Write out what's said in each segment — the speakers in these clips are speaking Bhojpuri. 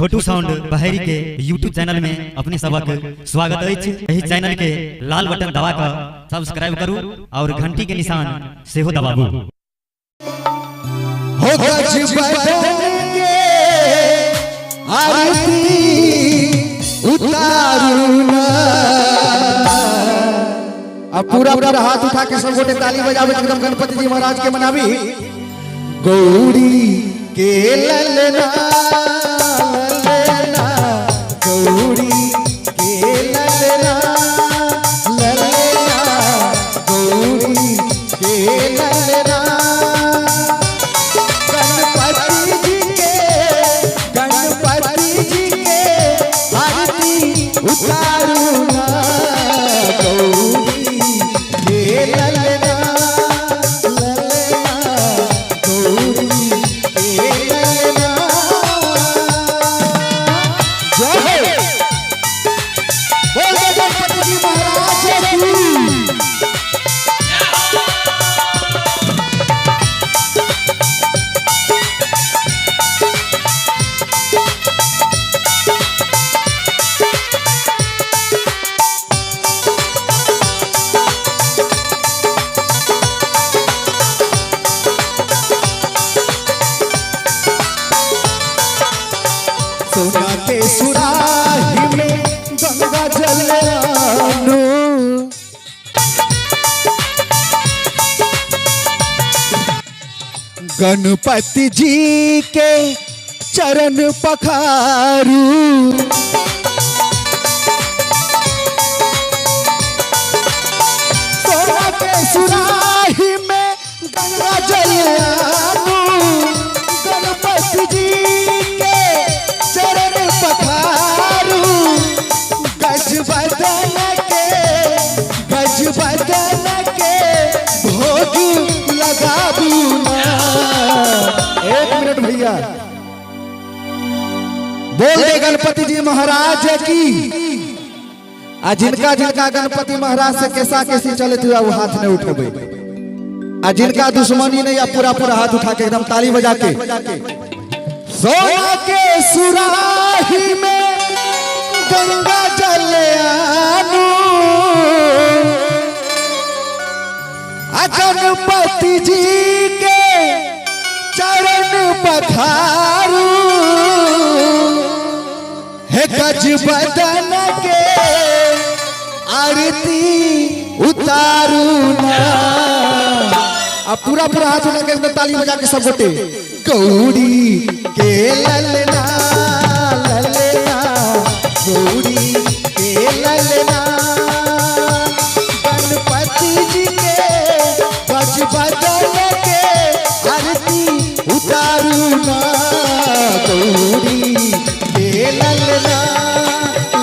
छोटू साउंड बहेरी के यूट्यूब चैनल में अपने सबक स्वागत है। यही चैनल के लाल बटन दबा कर सब्सक्राइब करू और घंटी के निशान से हो दबाबू। हो गज बदन के आरती उतारू ना। अब पूरा पूरा हाथ उठा के सब गोटे ताली बजावे एकदम गणपति जी महाराज के मनावी। गौरी के ललना ललना गौरी के ललना ललना गौरी के ललना गणपति जी के आरती उतारू ना। गौरी के ललना ललना गौरी के ललना। जय बोल गणपति जी महाराज की। सोना के सुराही में गंगा जल आनो। गणपति जी के चरण पखारू। सोना के सुराही में गंगा जल आनो। गणपति जी के चरण पखारू। गज बदन के भोग लगाबू ना। एक मिनट भैया बोल दे गणपति जी महाराज की। आ जिनका जिनका गणपति महाराज से कैसा कैसी चले थे वो हाथ नहीं उठेबे। आ जिनका दुश्मनी नहीं या पूरा पूरा हाथ उठा के एकदम ताली बजा के। सोना के सुराही में गंगा जल आनो। गणपति जी के चरण पखारू। है गज बदन के आरती उतारू ना। अब पूरा पूरा हाथ उठा के ताली बजा के सब गोटे। गौरी के ललना ललना गौरी के ललना गणपति जी के गज बदन के आरती उतारू ना। गौरी के ललना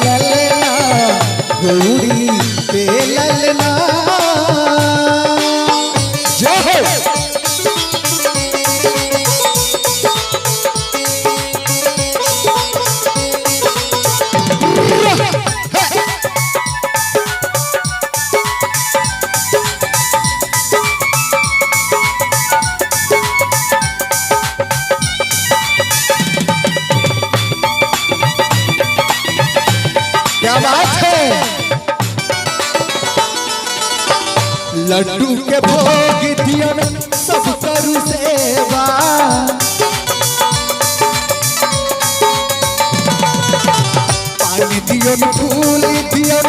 ललना गौरी के ललना। जय हो क्या बात है। लड्डू के भोग दियन सब करू सेवा। पानी दियन फूल दियन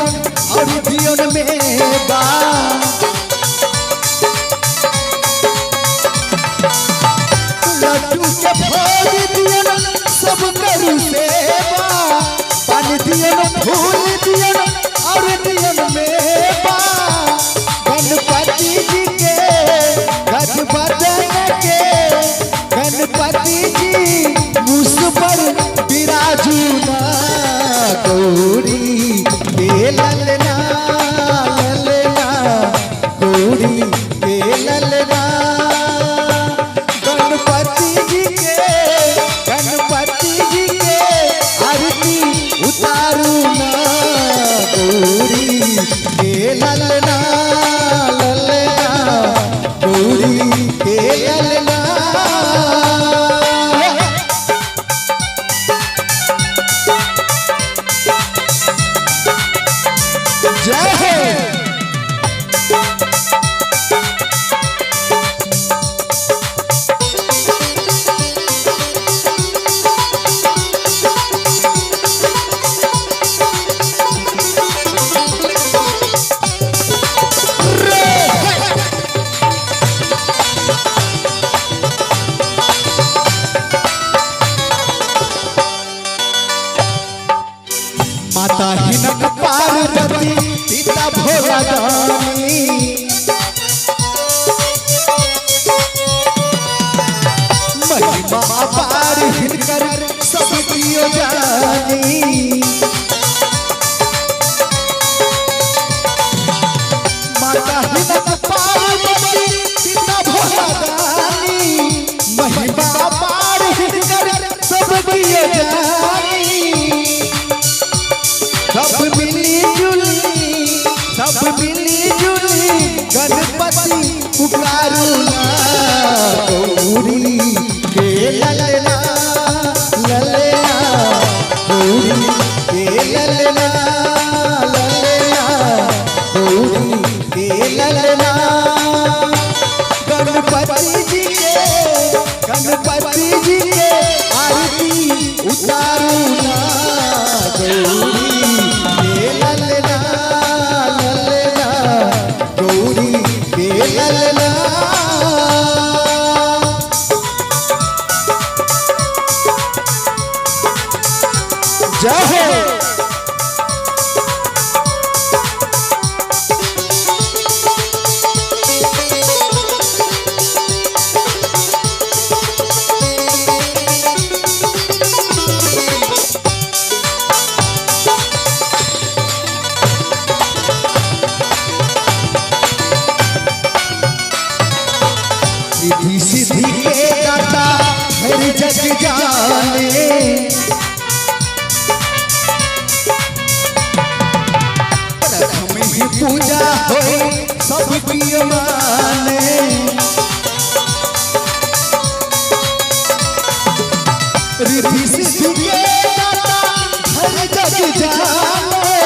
और दियन मेवा। लड्डू के भोग दियन सब करू सेवा। पानी दियन फूल दियन और दियन मेवा। गणपति जी के गज बदन के गणपति जी मुझ पर विराजू ना। गौरी के ललना ललना गौरी के ललना गणपति जी के आरती उतारू ना। दानी महिमा अपार हिनकर सब कियो जानी माता हिनक पार्वती पिता भोला दानी महिमा अपार हिनकर सब कियो जानी सब मिली जुली गणपति पुकारूला गौरी के ललना ललना गौरी के ललना ललना गौरी के ललना गणपति जी के आरती उतारूला गौरी के ललना ललना गौरी के ललना जय हो रिद्धि सिद्धि के दाता हर जग जाने प्रथम ही पूजा होए सब प्रिय माने रिद्धि सिद्धि के दाता हर जग जाने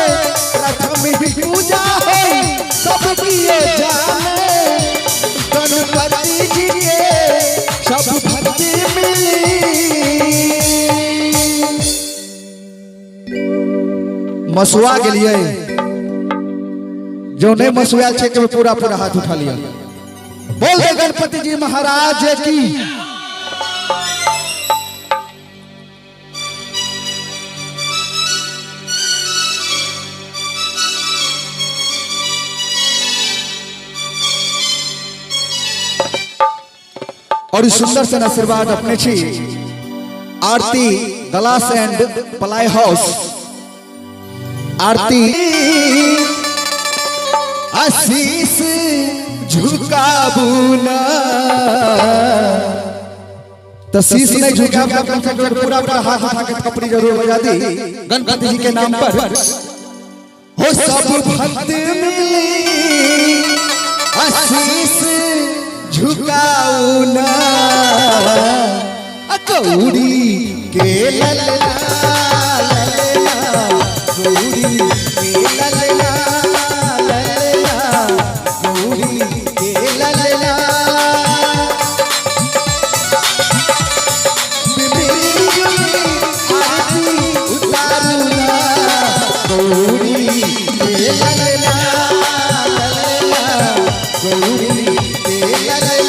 प्रथम ही पूजा होए सब प्रिय जाने गणपति जी के सब भक्ति मिली मसुआ के लिए जो नहीं मसुआ छे के पूरा पूरा हाथ उठा लिया बोल दे गणपति जी महाराज की और इस सुंदर से आशीर्वाद अपने छी आरती ग्लास एंड प्लाई हाउस आरती आशीष झुकाबूना तो शीश नहीं झुका पूरा पूरा हाथ उठा के थपड़ी जरूर बजा दी गणपति जी के नाम पर हो सब भक्त मिली आशीष झुकाऊ ना गौरी के ललना ललना गौरी के ललना ललना गौरी के ललना आरती उतारूना गौरी के ललना ललना गौरी के ललना